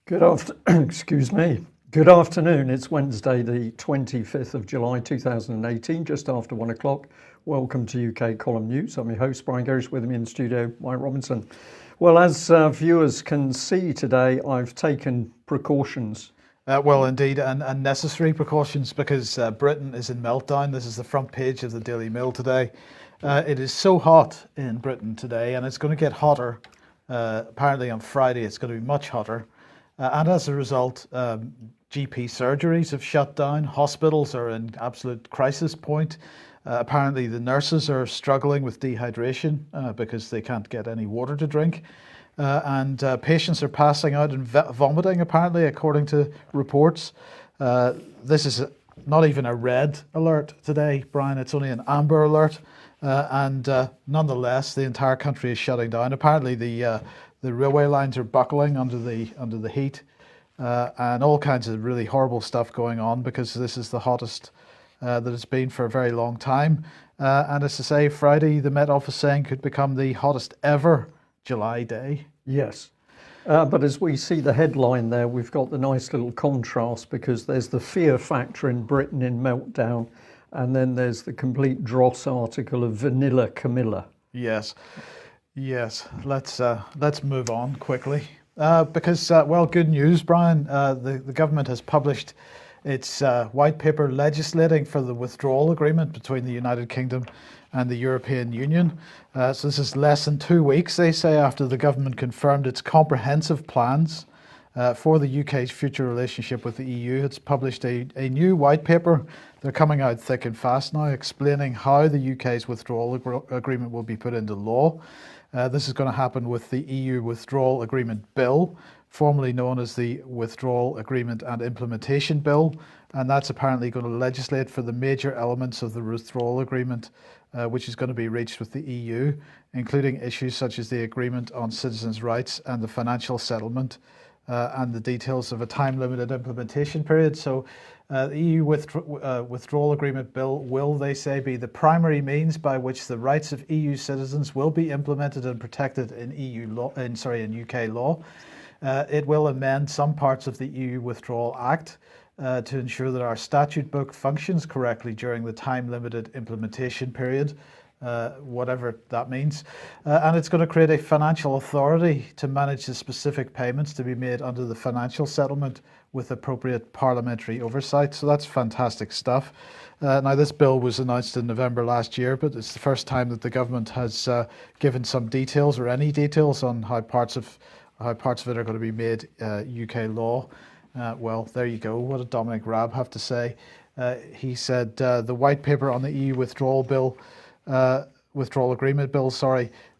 Good after, excuse me. Good afternoon. It's Wednesday, the 25th of July, 2018, just after 1 o'clock. Welcome to UK Column News. I'm your host, Brian Gerrish. With me in the studio, Mike Robinson. Well, as viewers can see today, I've taken precautions. Well, indeed, and necessary precautions because Britain is in meltdown. This is the front page of the Daily Mail today. It is so hot in Britain today, and it's going to get hotter. Apparently on Friday, it's going to be much hotter. And as a result, GP surgeries have shut down. Hospitals are in absolute crisis point. Apparently, the nurses are struggling with dehydration because they can't get any water to drink. And patients are passing out and vomiting, apparently, according to reports. This is not even a red alert today, Brian. It's only an amber alert. And nonetheless, the entire country is shutting down. Apparently, the railway lines are buckling under the heat, and all kinds of really horrible stuff going on because this is the hottest that it's been for a very long time. And as I say, Friday, the Met Office saying could become the hottest ever July day. Yes. But as we see the headline there, we've got the nice little contrast because there's the fear factor in Britain in Meltdown, and then there's the complete dross article of Vanilla Camilla. Yes. Let's move on quickly because well, good news, Brian. The government has published its white paper legislating for the withdrawal agreement between the United Kingdom and the European Union. So this is less than 2 weeks, they say, after the government confirmed its comprehensive plans for the UK's future relationship with the EU. It's published a new white paper. They're coming out thick and fast now, explaining how the UK's withdrawal agreement will be put into law. This is going to happen with the EU Withdrawal Agreement Bill, formerly known as the Withdrawal Agreement and Implementation Bill, and that's apparently going to legislate for the major elements of the withdrawal agreement, which is going to be reached with the EU, including issues such as the agreement on citizens' rights and the financial settlement, and the details of a time-limited implementation period. So the EU Withdrawal Agreement Bill will, they say, be the primary means by which the rights of EU citizens will be implemented and protected in UK law. It will amend some parts of the EU Withdrawal Act to ensure that our statute book functions correctly during the time-limited implementation period, whatever that means. And it's going to create a financial authority to manage the specific payments to be made under the financial settlement with appropriate parliamentary oversight. So that's fantastic stuff. Now, this bill was announced in November last year, but it's the first time that the government has given some details or any details on how parts of it are going to be made UK law. Well, there you go. What did Dominic Raab have to say? He said the white paper on the EU withdrawal agreement bill,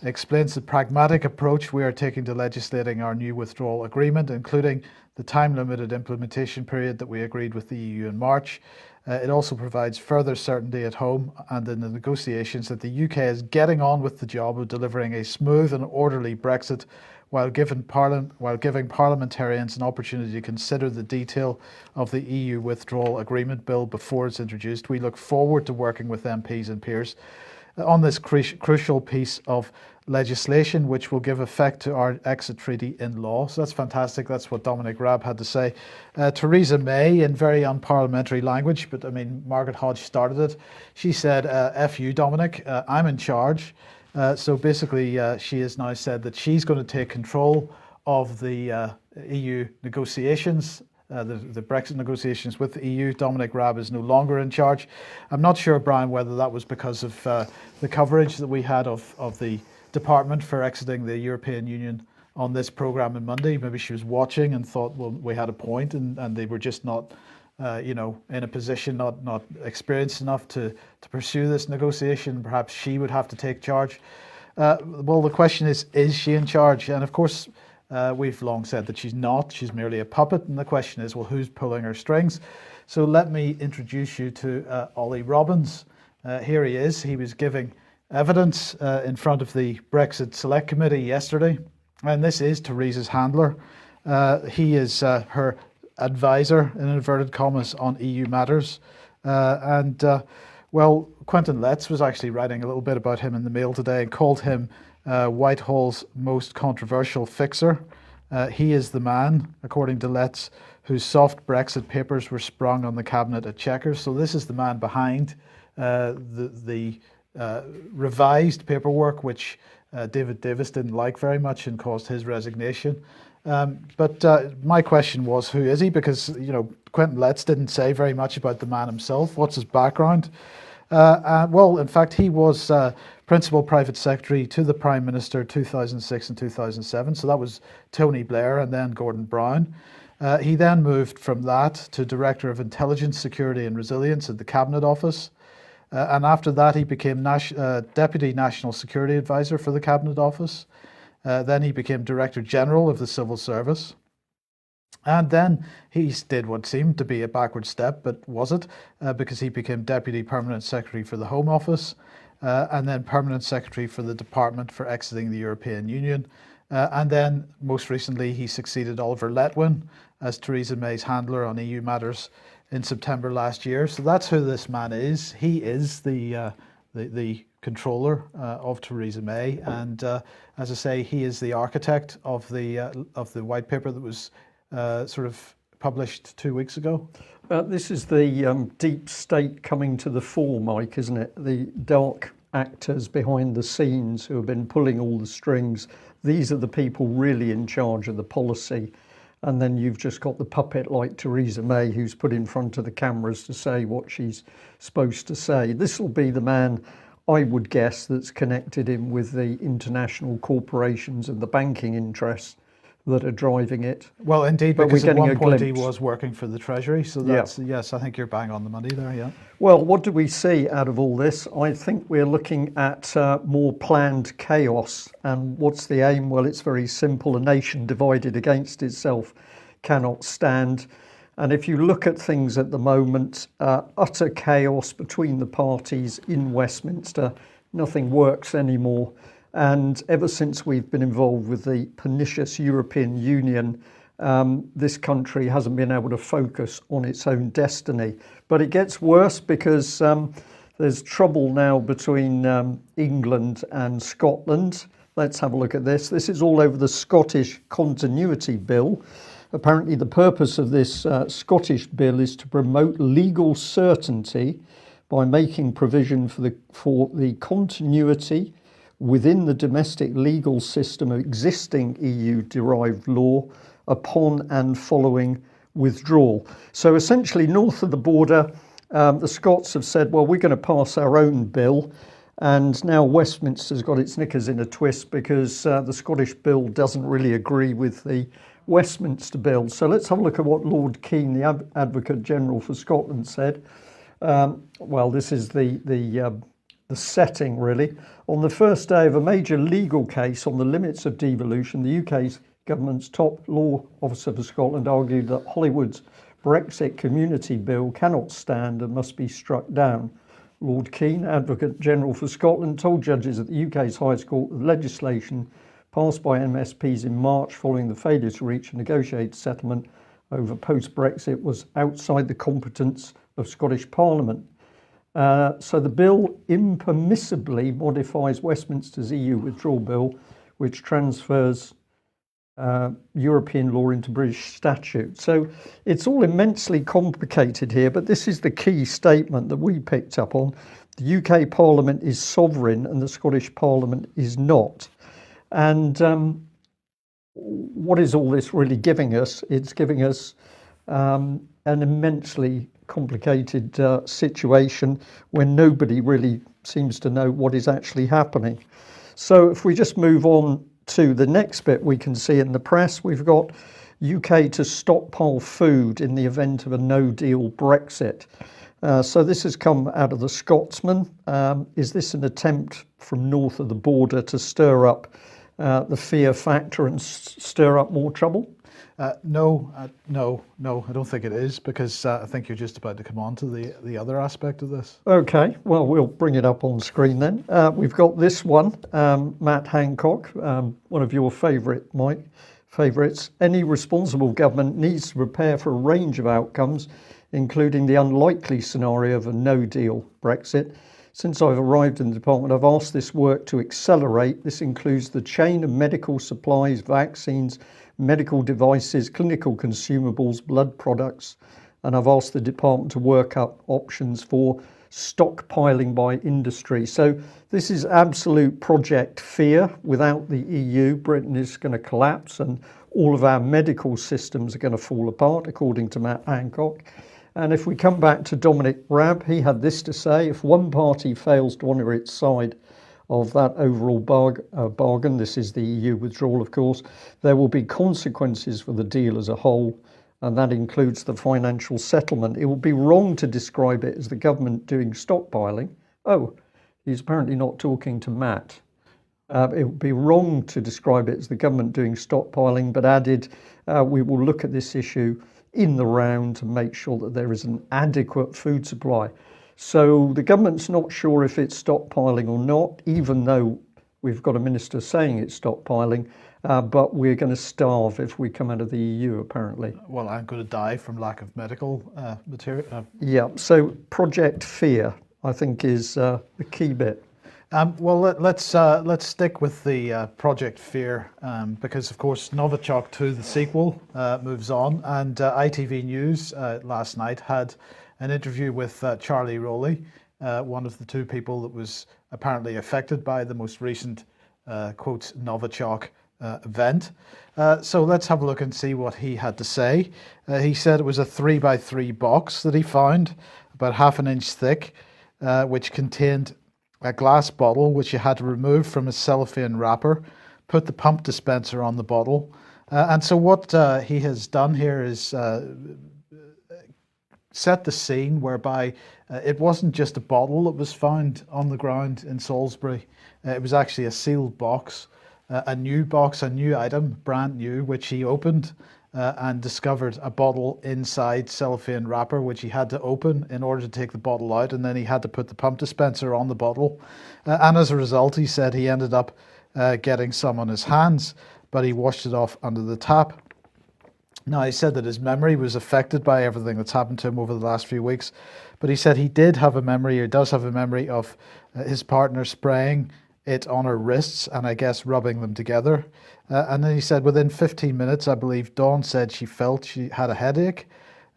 explains the pragmatic approach we are taking to legislating our new withdrawal agreement, including the time-limited implementation period that we agreed with the EU in March. It also provides further certainty at home and in the negotiations that the UK is getting on with the job of delivering a smooth and orderly Brexit while giving parliamentarians an opportunity to consider the detail of the EU withdrawal agreement bill before it's introduced. We look forward to working with MPs and peers on this crucial piece of legislation, which will give effect to our exit treaty in law. So that's fantastic. That's what Dominic Raab had to say. Theresa May, in very unparliamentary language, but I mean, Margaret Hodge started it. She said, F you, Dominic, I'm in charge. So basically, she has now said that she's going to take control of the EU negotiations, the Brexit negotiations with the EU. Dominic Raab is no longer in charge. I'm not sure, Brian, whether that was because of the coverage that we had of the Department for exiting the European Union on this programme on Monday. Maybe she was watching and thought, well, we had a point, and they were just not in a position, not experienced enough to pursue this negotiation. Perhaps she would have to take charge. Well, the question is she in charge? And of course, we've long said that she's not. She's merely a puppet. And the question is, well, who's pulling her strings? So let me introduce you to Ollie Robbins. Here he is. He was giving evidence in front of the Brexit Select Committee yesterday. And this is Theresa's handler. He is her advisor, in inverted commas, on EU matters. Well, Quentin Letts was actually writing a little bit about him in the Mail today and called him Whitehall's most controversial fixer. He is the man, according to Letts, whose soft Brexit papers were sprung on the cabinet at Chequers. So this is the man behind the revised paperwork, which David Davis didn't like very much and caused his resignation. But my question was, who is he? Because, Quentin Letts didn't say very much about the man himself. What's his background? Well, in fact, he was Principal Private Secretary to the Prime Minister 2006 and 2007. So that was Tony Blair and then Gordon Brown. He then moved from that to Director of Intelligence, Security and Resilience at the Cabinet Office. And after that, he became Deputy National Security Advisor for the Cabinet Office. Then he became Director General of the Civil Service. And then he did what seemed to be a backward step, but wasn't, because he became Deputy Permanent Secretary for the Home Office, and then Permanent Secretary for the Department for Exiting the European Union. And then, most recently, he succeeded Oliver Letwin as Theresa May's handler on EU matters in September last year. So that's who this man is. He is the controller of Theresa May, and as I say, he is the architect of the white paper that was sort of published 2 weeks ago. This is the deep state coming to the fore, Mike, isn't it? The dark actors behind the scenes who have been pulling all the strings. These are the people really in charge of the policy. And then you've just got the puppet like Theresa May, who's put in front of the cameras to say what she's supposed to say. This will be the man, I would guess, that's connected in with the international corporations and the banking interests that are driving it. Well, indeed, but because we're at getting one a point he glimpse. was working for the Treasury. So that's, yes, I think you're bang on the money there, yeah. Well, what do we see out of all this? I think we're looking at more planned chaos. And what's the aim? Well, it's very simple. A nation divided against itself cannot stand. And if you look at things at the moment, utter chaos between the parties in Westminster, nothing works anymore. And ever since we've been involved with the pernicious European Union, this country hasn't been able to focus on its own destiny. But it gets worse because there's trouble now between England and Scotland. Let's have a look at this. This is all over the Scottish Continuity Bill. Apparently the purpose of this Scottish bill is to promote legal certainty by making provision for the continuity within the domestic legal system of existing EU-derived law upon and following withdrawal. So essentially, north of the border, the Scots have said, well, we're going to pass our own bill. And now Westminster's got its knickers in a twist because the Scottish bill doesn't really agree with the Westminster bill. So let's have a look at what Lord Keane, the Advocate General for Scotland, said. Well, this is the setting, really. On the first day of a major legal case on the limits of devolution, the UK's government's top law officer for Scotland argued that Hollywood's Brexit community bill cannot stand and must be struck down. Lord Keane, Advocate General for Scotland, told judges at the UK's highest court that legislation passed by MSPs in March following the failure to reach a negotiated settlement over post-Brexit was outside the competence of Scottish Parliament. So the bill impermissibly modifies Westminster's EU withdrawal bill, which transfers European law into British statute. So it's all immensely complicated here, but this is the key statement that we picked up on. The UK Parliament is sovereign and the Scottish Parliament is not. And what is all this really giving us? It's giving us an immensely complicated situation where nobody really seems to know what is actually happening. So if we just move on to the next bit, we can see in the press, we've got UK to stockpile food in the event of a no-deal Brexit. So this has come out of the Scotsman. Is this an attempt from north of the border to stir up the fear factor and stir up more trouble? No, I don't think it is, because I think you're just about to come on to the other aspect of this. Okay, well, we'll bring it up on screen then. We've got this one, Matt Hancock, one of your favourites. Any responsible government needs to prepare for a range of outcomes, including the unlikely scenario of a no-deal Brexit. Since I've arrived in the department, I've asked this work to accelerate. This includes the chain of medical supplies, vaccines, medical devices, clinical consumables, blood products, and I've asked the department to work up options for stockpiling by industry. So this is absolute project fear. Without the EU, Britain is going to collapse and all of our medical systems are going to fall apart, according to Matt Hancock. And if we come back to Dominic Raab, he had this to say: if one party fails to honour its side of that overall bargain, this is the EU withdrawal, of course, there will be consequences for the deal as a whole, and that includes the financial settlement. It would be wrong to describe it as the government doing stockpiling. Oh, he's apparently not talking to Matt. It would be wrong to describe it as the government doing stockpiling, but added, we will look at this issue in the round to make sure that there is an adequate food supply. So the government's not sure if it's stockpiling or not, even though we've got a minister saying it's stockpiling, but we're going to starve if we come out of the EU, apparently. Well, I'm going to die from lack of medical material. Yeah, so Project Fear, I think, is the key bit. Well, let's stick with the Project Fear because, of course, Novichok 2, the sequel, moves on, and ITV News last night had an interview with Charlie Rowley, one of the two people that was apparently affected by the most recent, quotes, Novichok event. So let's have a look and see what he had to say. He said it was a 3x3 box that he found, about half an inch thick, which contained a glass bottle which you had to remove from a cellophane wrapper, put the pump dispenser on the bottle. And so what he has done here is set the scene whereby it wasn't just a bottle that was found on the ground in Salisbury. It was actually a sealed box, a new item, brand new, which he opened and discovered a bottle inside cellophane wrapper, which he had to open in order to take the bottle out, and then he had to put the pump dispenser on the bottle. And as a result, he said he ended up getting some on his hands, but he washed it off under the tap. Now, he said that his memory was affected by everything that's happened to him over the last few weeks, but he said he did have a memory, or does have a memory, of his partner spraying it on her wrists and I guess rubbing them together. And then he said within 15 minutes, I believe, Dawn said she felt she had a headache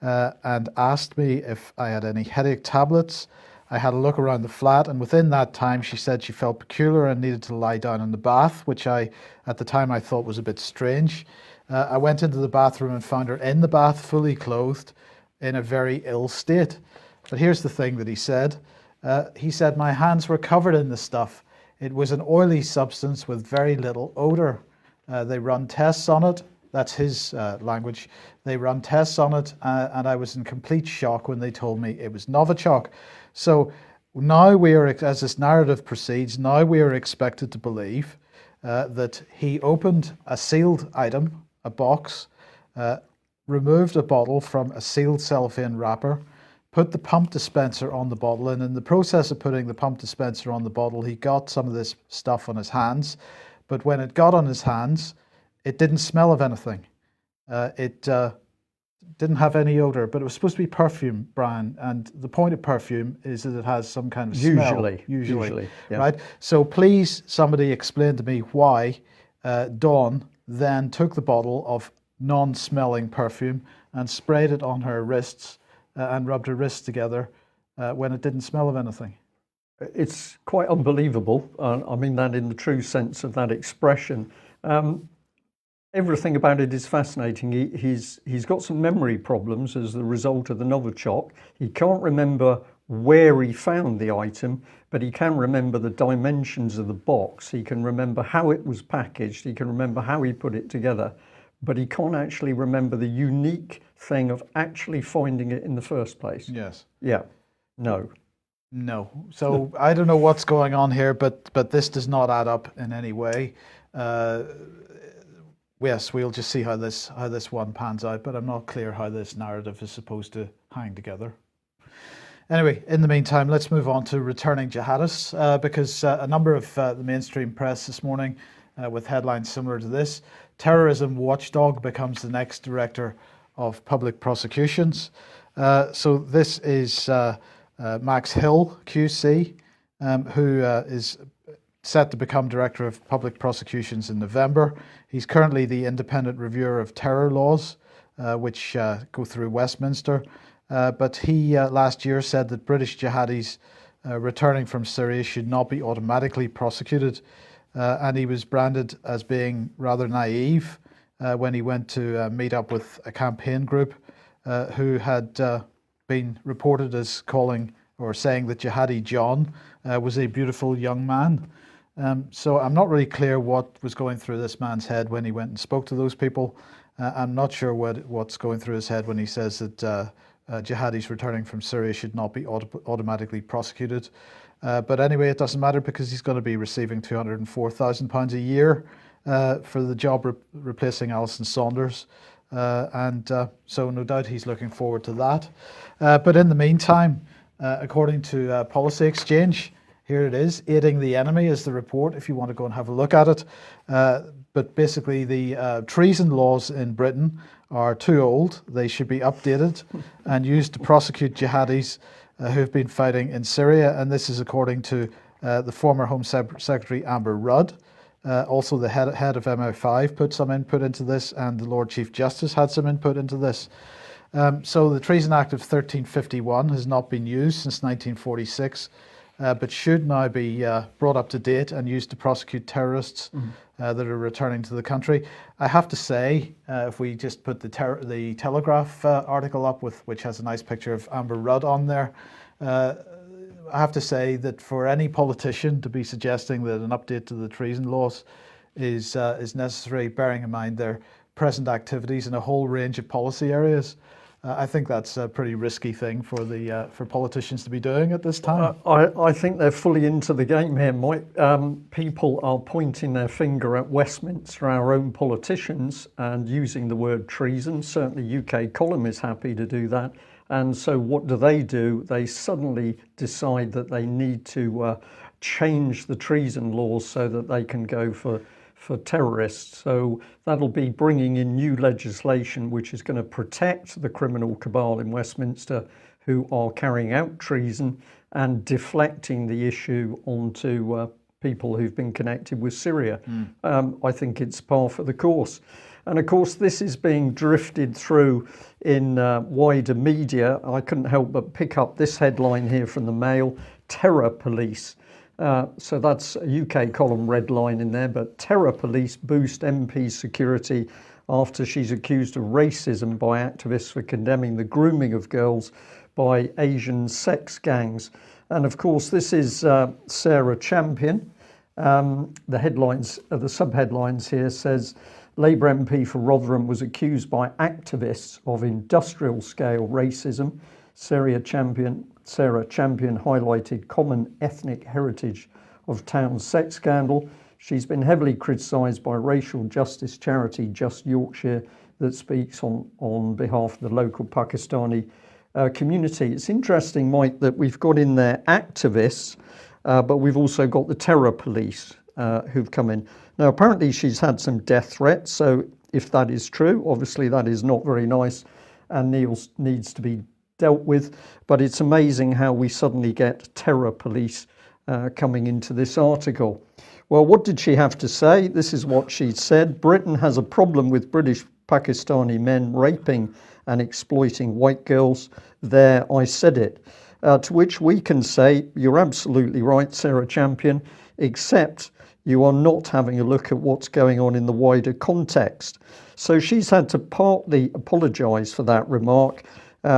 and asked me if I had any headache tablets. I had a look around the flat, and within that time she said she felt peculiar and needed to lie down in the bath, which at the time I thought was a bit strange. I went into the bathroom and found her in the bath, fully clothed, in a very ill state. But here's the thing that he said. He said, my hands were covered in the stuff. It was an oily substance with very little odor. They run tests on it. That's his language. They run tests on it, and I was in complete shock when they told me it was Novichok. So now we are, as this narrative proceeds, now we are expected to believe that he opened a sealed item, a box, removed a bottle from a sealed cellophane wrapper, put the pump dispenser on the bottle, and in the process of putting the pump dispenser on the bottle, he got some of this stuff on his hands. But when it got on his hands, it didn't smell of anything. It didn't have any odor, but it was supposed to be perfume, Brian. And the point of perfume is that it has some kind of smell. Usually, yeah. Right? So please, somebody explain to me why Dawn then took the bottle of non-smelling perfume and sprayed it on her wrists and rubbed her wrists together when it didn't smell of anything. It's quite unbelievable. I mean that in the true sense of that expression. Everything about it is fascinating. He's got some memory problems as the result of the Novichok. He can't remember where he found the item, but he can remember the dimensions of the box. He can remember how it was packaged. He can remember how he put it together, but he can't actually remember the unique thing of actually finding it in the first place. Yes. Yeah. No. So I don't know what's going on here, but this does not add up in any way. Yes, we'll just see how this one pans out, but I'm not clear how this narrative is supposed to hang together. Anyway, in the meantime, let's move on to returning jihadists, because a number of the mainstream press this morning with headlines similar to this: terrorism watchdog becomes the next director of public prosecutions. So this is Max Hill, QC, who is set to become Director of Public Prosecutions in November. He's currently the independent reviewer of terror laws, which go through Westminster. But he last year said that British jihadis returning from Syria should not be automatically prosecuted. And he was branded as being rather naive when he went to meet up with a campaign group who had been reported as calling or saying that Jihadi John was a beautiful young man. So I'm not really clear what was going through this man's head when he went and spoke to those people. I'm not sure what's going through his head when he says that jihadis returning from Syria should not be automatically prosecuted. But anyway, it doesn't matter because he's going to be receiving £204,000 a year for the job replacing Alison Saunders. So no doubt he's looking forward to that. But in the meantime, according to Policy Exchange, here it is, Aiding the Enemy is the report if you want to go and have a look at it. But basically the treason laws in Britain are too old. They should be updated and used to prosecute jihadis who've been fighting in Syria. And this is according to the former Home Secretary Amber Rudd. Also the head of MI5 put some input into this, and the Lord Chief Justice had some input into this. So the Treason Act of 1351 has not been used since 1946. But should now be brought up to date and used to prosecute terrorists that are returning to the country. I have to say, if we just put the Telegraph article up, which has a nice picture of Amber Rudd on there, I have to say that for any politician to be suggesting that an update to the treason laws is necessary, bearing in mind their present activities in a whole range of policy areas, I think that's a pretty risky thing for politicians to be doing at this time. I think they're fully into the game here, Mike. People are pointing their finger at Westminster, our own politicians, and using the word treason. Certainly UK Column is happy to do that. And so what do? They suddenly decide that they need to change the treason laws so that they can go for terrorists. So that'll be bringing in new legislation which is going to protect the criminal cabal in Westminster who are carrying out treason and deflecting the issue onto people who've been connected with Syria. I think it's par for the course. And of course, this is being drifted through in wider media. I couldn't help but pick up this headline here from the Mail, Terror Police. So that's a UK Column red line in there, but Terror Police boost MP security after she's accused of racism by activists for condemning the grooming of girls by Asian sex gangs. And of course, this is Sarah Champion. The headlines, the sub-headlines here says, Labour MP for Rotherham was accused by activists of industrial-scale racism. Sarah Champion highlighted common ethnic heritage of town sex scandal. She's been heavily criticised by racial justice charity Just Yorkshire that speaks on behalf of the local Pakistani community. It's interesting, Mike, that we've got in there activists, but we've also got the terror police who've come in. Now, apparently she's had some death threats, so if that is true, obviously that is not very nice and needs to be dealt with, but it's amazing how we suddenly get terror police coming into this article. Well, what did she have to say? This is what she said. Britain has a problem with British Pakistani men raping and exploiting white girls. There, I said it. To which we can say, you're absolutely right, Sarah Champion, except you are not having a look at what's going on in the wider context. So she's had to partly apologise for that remark,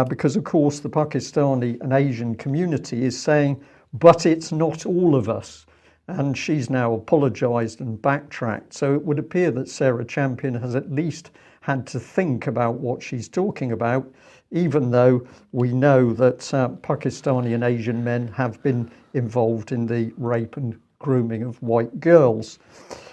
because of course the Pakistani and Asian community is saying, but it's not all of us. And she's now apologised and backtracked. So it would appear that Sarah Champion has at least had to think about what she's talking about, even though we know that Pakistani and Asian men have been involved in the rape and grooming of white girls.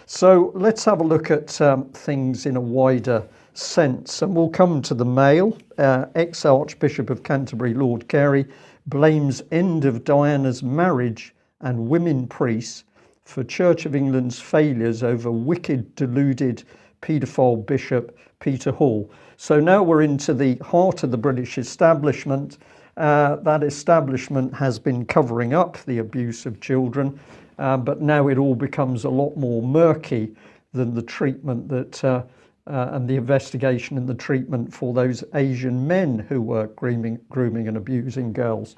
So let's have a look at things in a wider sense, and we'll come to the Mail. Ex-Archbishop of Canterbury, Lord Carey, blames end of Diana's marriage and women priests for Church of England's failures over wicked, deluded paedophile Bishop Peter Hall. So now we're into the heart of the British establishment, that establishment has been covering up the abuse of children, but now it all becomes a lot more murky than the treatment that and the investigation and the treatment for those Asian men who were grooming and abusing girls.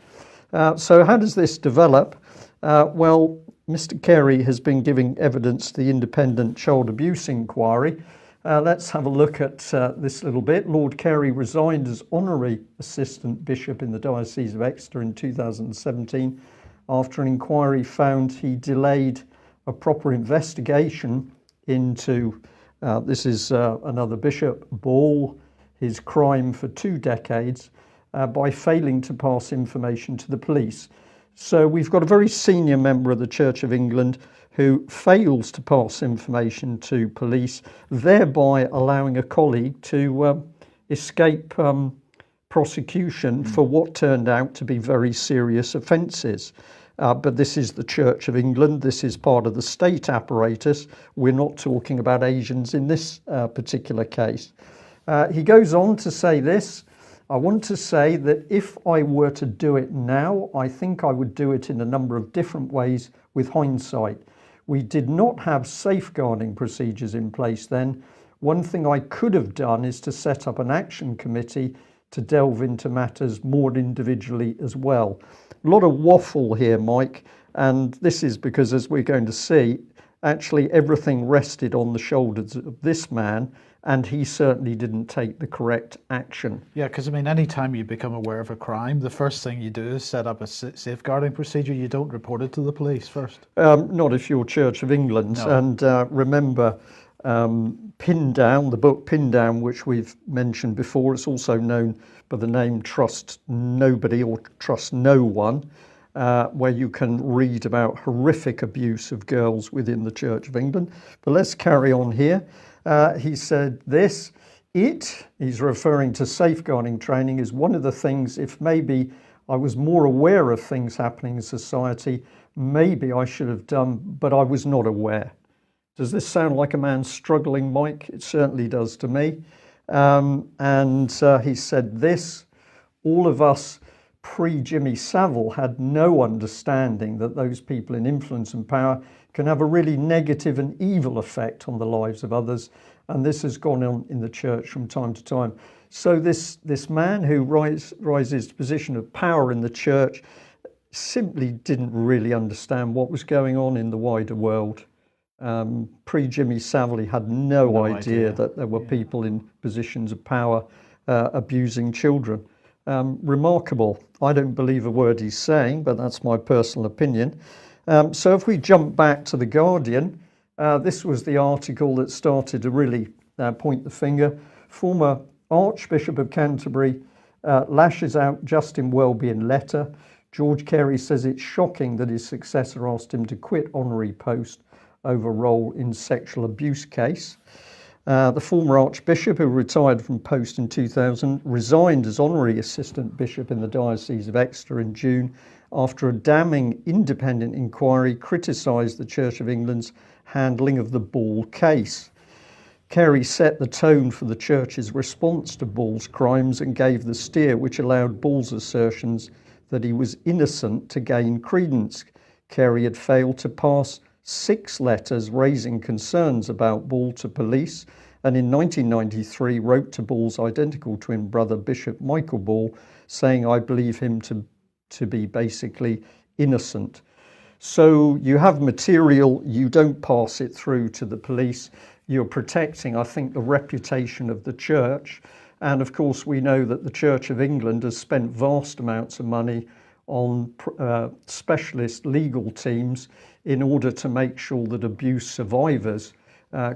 So how does this develop? Well, Mr. Carey has been giving evidence to the Independent Child Abuse Inquiry. Let's have a look at this little bit. Lord Carey resigned as Honorary Assistant Bishop in the Diocese of Exeter in 2017 after an inquiry found he delayed a proper investigation into, this is another Bishop, Ball, his crime for 2 decades, by failing to pass information to the police. So we've got a very senior member of the Church of England who fails to pass information to police, thereby allowing a colleague to escape prosecution for what turned out to be very serious offences. But this is the Church of England. This is part of the state apparatus. We're not talking about Asians in this particular case. He goes on to say this: I want to say that if I were to do it now, I think I would do it in a number of different ways with hindsight. We did not have safeguarding procedures in place then. One thing I could have done is to set up an action committee to delve into matters more individually as well. A lot of waffle here, Mike, and this is because, as we're going to see, actually everything rested on the shoulders of this man, and he certainly didn't take the correct action. Yeah, because I mean, anytime you become aware of a crime, the first thing you do is set up a safeguarding procedure. You don't report it to the police first. Not if you're Church of England. No. And remember, Pin Down, the book Pin Down, which we've mentioned before, it's also known by the name Trust Nobody or Trust No One, where you can read about horrific abuse of girls within the Church of England. But let's carry on here. He said this: he's referring to safeguarding training, is one of the things, if maybe I was more aware of things happening in society, maybe I should have done, but I was not aware. Does this sound like a man struggling, Mike? It certainly does to me. And he said this: all of us pre-Jimmy Savile had no understanding that those people in influence and power can have a really negative and evil effect on the lives of others, and this has gone on in the church from time to time. So this man who rises to position of power in the church simply didn't really understand what was going on in the wider world. Pre-Jimmy Savile, he had no idea that there were people in positions of power abusing children. Remarkable. I don't believe a word he's saying, but that's my personal opinion. So if we jump back to The Guardian, this was the article that started to really point the finger. Former Archbishop of Canterbury lashes out Justin Welby in letter. George Carey says it's shocking that his successor asked him to quit honorary post over role in sexual abuse case. The former Archbishop, who retired from post in 2000, resigned as Honorary Assistant Bishop in the Diocese of Exeter in June after a damning independent inquiry criticised the Church of England's handling of the Ball case. Carey set the tone for the Church's response to Ball's crimes and gave the steer which allowed Ball's assertions that he was innocent to gain credence. Carey had failed to pass 6 letters raising concerns about Ball to police, and in 1993 wrote to Ball's identical twin brother, Bishop Michael Ball, saying, I believe him to be basically innocent. So you have material, you don't pass it through to the police, you're protecting, I think, the reputation of the church. And of course, we know that the Church of England has spent vast amounts of money on specialist legal teams in order to make sure that abuse survivors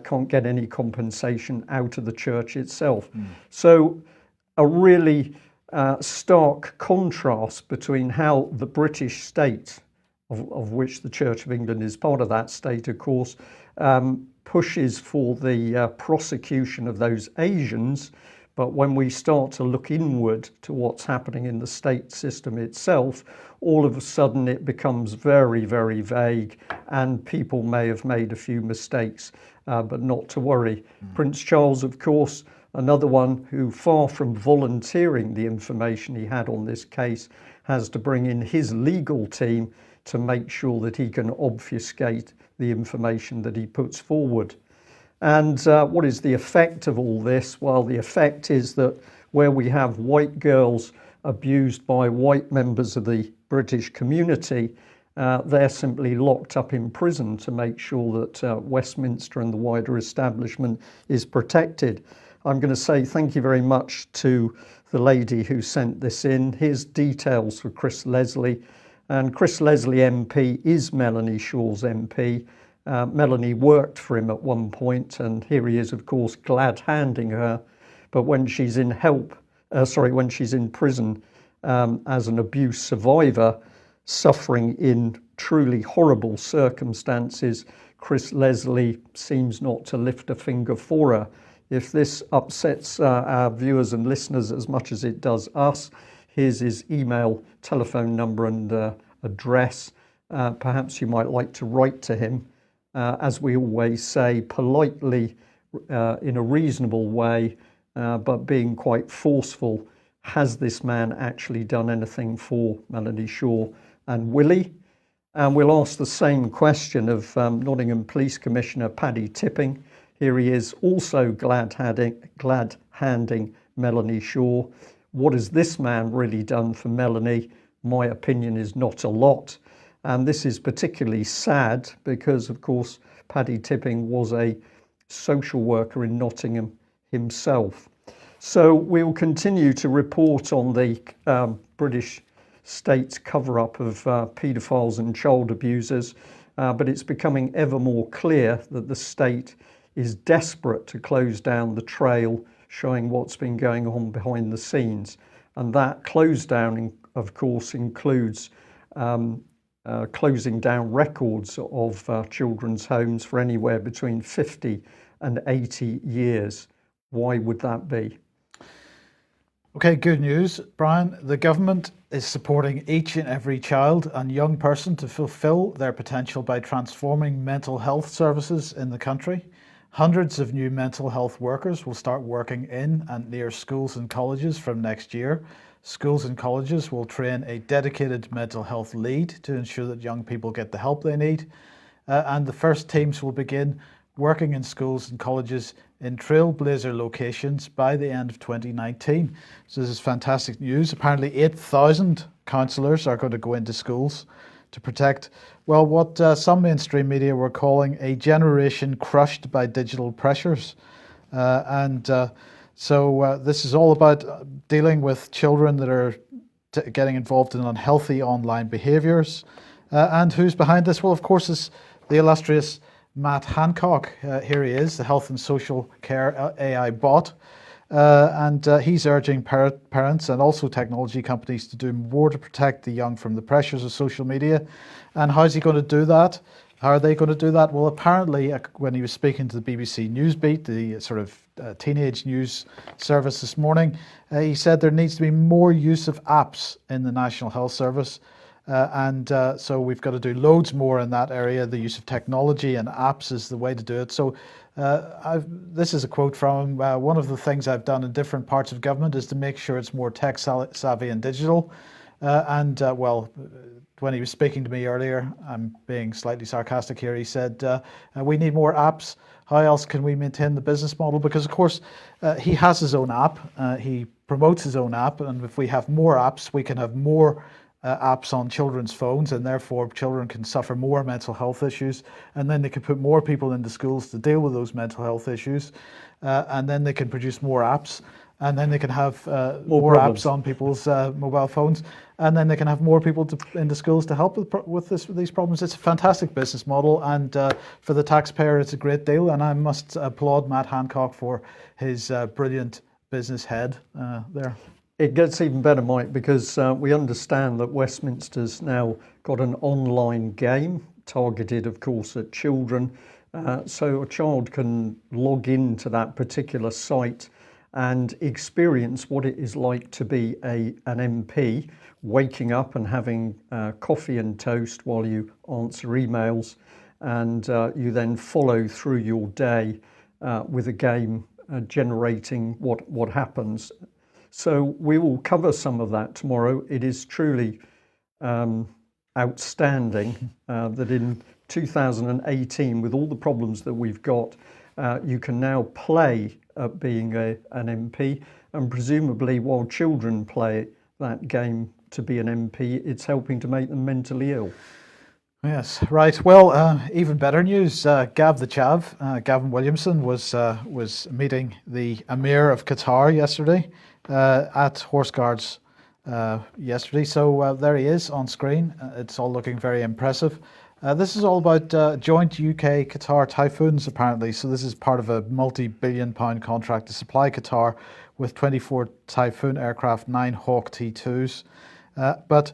can't get any compensation out of the church itself. So a really stark contrast between how the British state, of which the Church of England is part of that state, of course, pushes for the prosecution of those Asians. But when we start to look inward to what's happening in the state system itself, all of a sudden it becomes very, very vague, and people may have made a few mistakes, but not to worry. Prince Charles, of course, Another one who, far from volunteering the information he had on this case, has to bring in his legal team to make sure that he can obfuscate the information that he puts forward. And what is the effect of all this? Well, the effect is that where we have white girls abused by white members of the British community, they're simply locked up in prison to make sure that Westminster and the wider establishment is protected. I'm going to say thank you very much to the lady who sent this in. Here's details for Chris Leslie. And Chris Leslie MP is Melanie Shaw's MP. Melanie worked for him at one point, and here he is, of course, glad handing her. But when she's in when she's in prison as an abuse survivor, suffering in truly horrible circumstances, Chris Leslie seems not to lift a finger for her. If this upsets our viewers and listeners as much as it does us, here's his email, telephone number and address. Perhaps you might like to write to him. As we always say, politely, in a reasonable way, but being quite forceful. Has this man actually done anything for Melanie Shaw and Willie? And we'll ask the same question of Nottingham Police Commissioner Paddy Tipping. Here he is, also glad handing Melanie Shaw. What has this man really done for Melanie? My opinion is not a lot. And this is particularly sad because, of course, Paddy Tipping was a social worker in Nottingham himself. So we'll continue to report on the British state's cover-up of paedophiles and child abusers, but it's becoming ever more clear that the state is desperate to close down the trail showing what's been going on behind the scenes. And that close down, of course, includes closing down records of children's homes for anywhere between 50 and 80 years. Why would that be? Okay, good news, Brian. The government is supporting each and every child and young person to fulfil their potential by transforming mental health services in the country. Hundreds of new mental health workers will start working in and near schools and colleges from next year. Schools and colleges will train a dedicated mental health lead to ensure that young people get the help they need. And the first teams will begin working in schools and colleges in trailblazer locations by the end of 2019. So this is fantastic news. Apparently 8,000 counsellors are going to go into schools to protect, well, what some mainstream media were calling a generation crushed by digital pressures. So this is all about dealing with children that are getting involved in unhealthy online behaviours. And who's behind this? Well, of course, is the illustrious Matt Hancock. Here he is, the Health and Social Care AI bot. And he's urging parents and also technology companies to do more to protect the young from the pressures of social media. And how's he going to do that? How are they going to do that? Well, apparently, when he was speaking to the BBC Newsbeat, the sort of teenage news service this morning, he said there needs to be more use of apps in the National Health Service. So we've got to do loads more in that area. The use of technology and apps is the way to do it. So this is a quote from him. One of the things I've done in different parts of government is to make sure it's more tech savvy and digital. When he was speaking to me earlier, I'm being slightly sarcastic here, he said, we need more apps. How else can we maintain the business model? Because, of course, he has his own app. He promotes his own app. And if we have more apps, we can have more apps on children's phones, and therefore children can suffer more mental health issues, and then they can put more people into schools to deal with those mental health issues, and then they can produce more apps, and then they can have more apps on people's mobile phones, and then they can have more people into schools to help with these problems. It's a fantastic business model, and for the taxpayer it's a great deal, and I must applaud Matt Hancock for his brilliant business head there. It gets even better, Mike, because we understand that Westminster's now got an online game targeted, of course, at children. So a child can log into that particular site and experience what it is like to be an MP, waking up and having coffee and toast while you answer emails, and you then follow through your day with a game generating what happens. So we will cover some of that tomorrow. It is truly outstanding that in 2018, with all the problems that we've got, you can now play at being an MP, and presumably while children play that game to be an MP, it's helping to make them mentally ill. Yes, right. Well, even better news. Gav the Chav, Gavin Williamson, was meeting the Emir of Qatar yesterday at Horse Guards yesterday. So there he is on screen. It's all looking very impressive. This is all about joint UK-Qatar Typhoons, apparently. So this is part of a multi-billion-pound contract to supply Qatar with 24 Typhoon aircraft, 9 Hawk T2s. But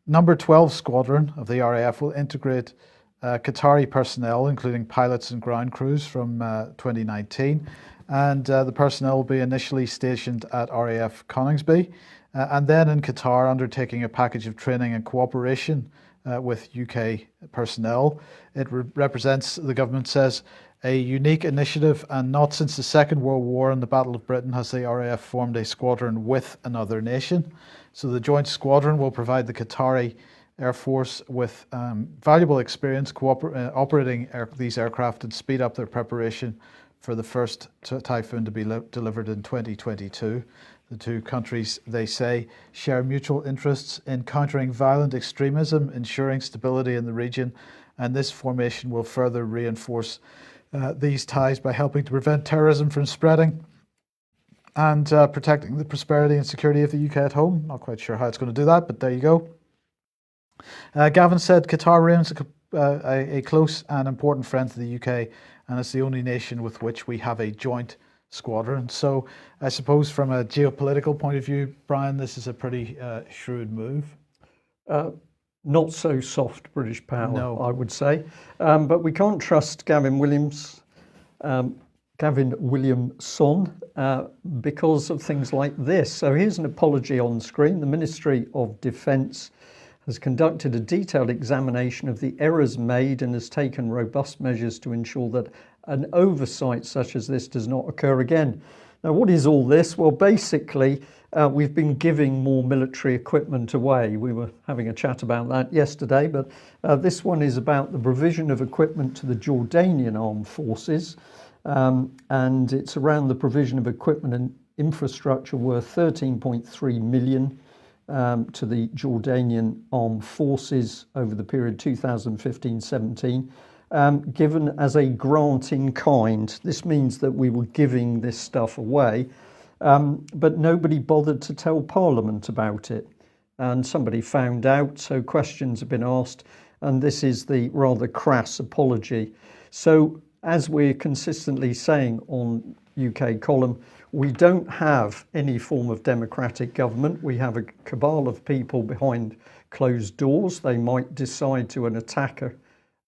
Number 12 Squadron of the RAF will integrate Qatari personnel, including pilots and ground crews from 2019. And the personnel will be initially stationed at RAF Coningsby and then in Qatar, undertaking a package of training and cooperation with UK personnel. It represents, the government says, a unique initiative, and not since the Second World War and the Battle of Britain has the RAF formed a squadron with another nation. So the joint squadron will provide the Qatari Air Force with valuable experience operating these aircraft and speed up their preparation for the first Typhoon to be delivered in 2022. The two countries, they say, share mutual interests in countering violent extremism, ensuring stability in the region, and this formation will further reinforce these ties by helping to prevent terrorism from spreading and protecting the prosperity and security of the UK at home. Not quite sure how it's going to do that, but there you go. Gavin said Qatar remains a close and important friend to the UK, and it's the only nation with which we have a joint squadron. So I suppose from a geopolitical point of view, Brian, this is a pretty shrewd move. Not so soft British power, no. I would say. But we can't trust Gavin Williamson because of things like this. So here's an apology on screen. The Ministry of Defence has conducted a detailed examination of the errors made and has taken robust measures to ensure that an oversight such as this does not occur again. Now, what is all this? Well, basically, we've been giving more military equipment away. We were having a chat about that yesterday, but this one is about the provision of equipment to the Jordanian armed forces, and it's around the provision of equipment and infrastructure worth 13.3 million to the Jordanian armed forces over the period 2015-17. Given as a grant in kind. This means that we were giving this stuff away, but nobody bothered to tell Parliament about it. And somebody found out, so questions have been asked, and this is the rather crass apology. So, as we're consistently saying on UK Column, we don't have any form of democratic government. We have a cabal of people behind closed doors. They might decide to attack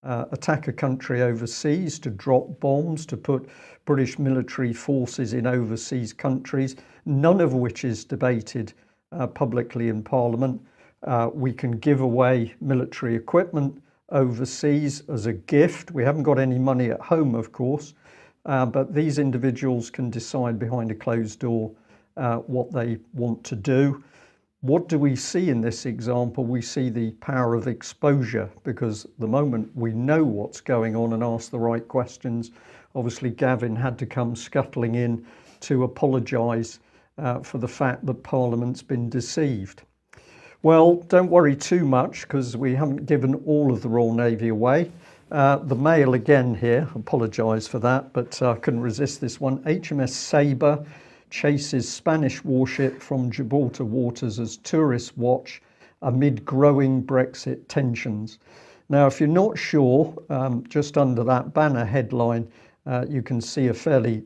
a country overseas, to drop bombs, to put British military forces in overseas countries, none of which is debated publicly in Parliament. We can give away military equipment overseas as a gift. We haven't got any money at home, of course, but these individuals can decide behind a closed door what they want to do. What do we see in this example? We see the power of exposure, because the moment we know what's going on and ask the right questions, obviously Gavin had to come scuttling in to apologise for the fact that Parliament's been deceived. Well, don't worry too much, because we haven't given all of the Royal Navy away. The Mail again here, apologise for that, but I couldn't resist this one. HMS Sabre chases Spanish warship from Gibraltar waters as tourists watch amid growing Brexit tensions. Now, if you're not sure, just under that banner headline, you can see a fairly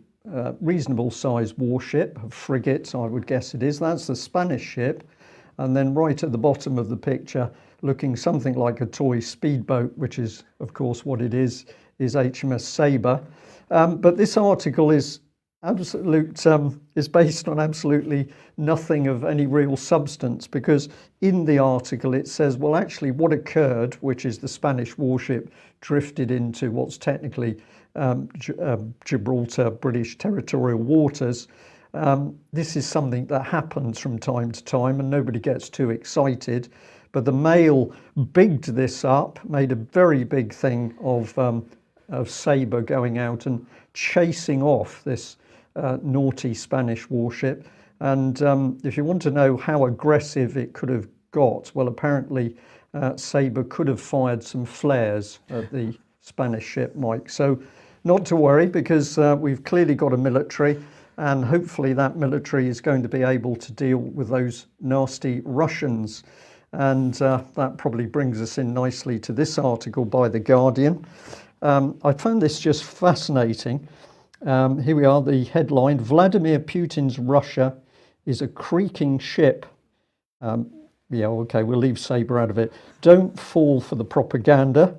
reasonable sized warship, a frigate, I would guess it is. That's the Spanish ship. And then right at the bottom of the picture, looking something like a toy speedboat, which is, of course, what it is HMS Sabre. But this article is is based on absolutely nothing of any real substance, because in the article it says, well, actually what occurred, which is the Spanish warship drifted into what's technically Gibraltar British territorial waters. This is something that happens from time to time and nobody gets too excited. But the Mail bigged this up, made a very big thing of Sabre going out and chasing off this naughty Spanish warship. And if you want to know how aggressive it could have got, well, apparently Sabre could have fired some flares at the Spanish ship, Mike. So not to worry, because we've clearly got a military, and hopefully that military is going to be able to deal with those nasty Russians. And that probably brings us in nicely to this article by The Guardian. I found this just fascinating. Here we are, the headline: Vladimir Putin's Russia is a creaking ship. Yeah, okay, we'll leave Sabre out of it. Don't fall for the propaganda.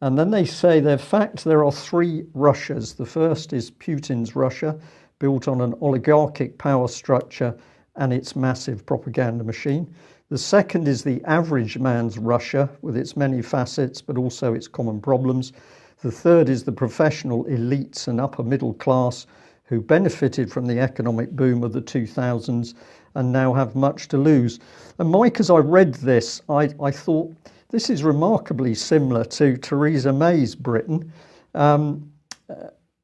And then they say, in fact, there are three Russias. The first is Putin's Russia, built on an oligarchic power structure and its massive propaganda machine. The second is the average man's Russia, with its many facets, but also its common problems. The third is the professional elites and upper middle class who benefited from the economic boom of the 2000s and now have much to lose. And Mike, as I read this, I thought this is remarkably similar to Theresa May's Britain,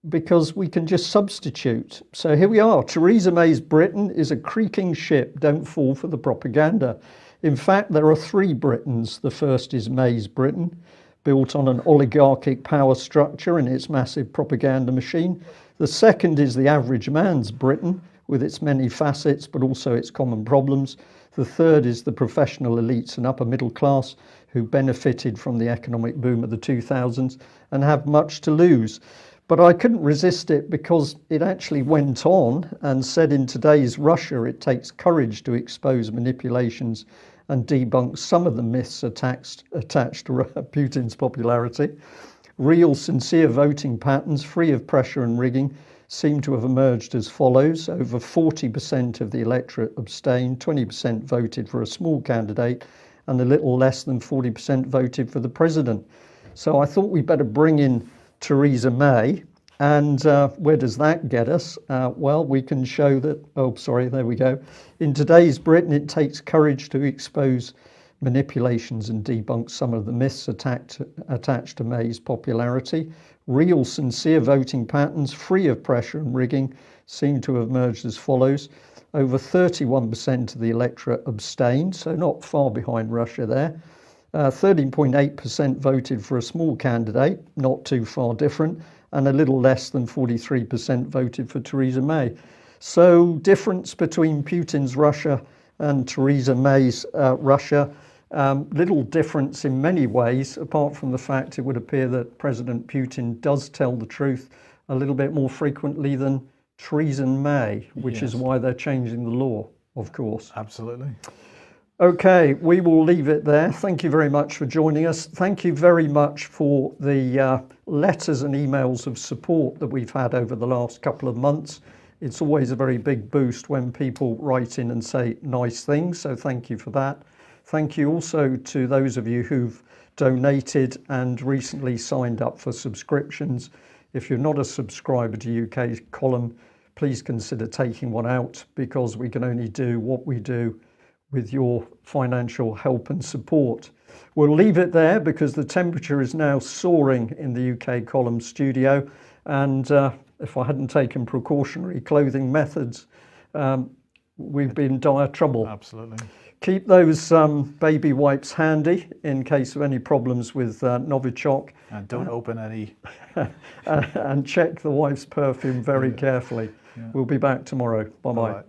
because we can just substitute. So here we are. Theresa May's Britain is a creaking ship. Don't fall for the propaganda. In fact, there are three Britons. The first is May's Britain, built on an oligarchic power structure and its massive propaganda machine. The second is the average man's Britain, with its many facets, but also its common problems. The third is the professional elites and upper middle class who benefited from the economic boom of the 2000s and have much to lose. But I couldn't resist it, because it actually went on and said, in today's Russia, it takes courage to expose manipulations and debunk some of the myths attached to Putin's popularity. Real, sincere voting patterns, free of pressure and rigging, seem to have emerged as follows. Over 40% of the electorate abstained, 20% voted for a small candidate, and a little less than 40% voted for the president. So I thought we'd better bring in Theresa May. And where does that get us? Well, we can show that, there we go. In today's Britain, it takes courage to expose manipulations and debunk some of the myths attached to May's popularity. Real, sincere voting patterns, free of pressure and rigging, seem to have emerged as follows. Over 31% of the electorate abstained, so not far behind Russia there. 13.8% voted for a small candidate, not too far different, and a little less than 43% voted for Theresa May. So difference between Putin's Russia and Theresa May's Russia. Little difference in many ways, apart from the fact it would appear that President Putin does tell the truth a little bit more frequently than Theresa May, which is why they're changing the law, of course. Absolutely. Okay, we will leave it there. Thank you very much for joining us. Thank you very much for the letters and emails of support that we've had over the last couple of months. It's always a very big boost when people write in and say nice things, so thank you for that. Thank you also to those of you who've donated and recently signed up for subscriptions. If you're not a subscriber to UK Column, please consider taking one out, because we can only do what we do with your financial help and support. We'll leave it there, because the temperature is now soaring in the UK Column studio, and if I hadn't taken precautionary clothing methods, we'd be in dire trouble. Absolutely. Keep those baby wipes handy in case of any problems with Novichok. And don't open any. And check the wife's perfume very carefully. Yeah. We'll be back tomorrow. Bye-bye.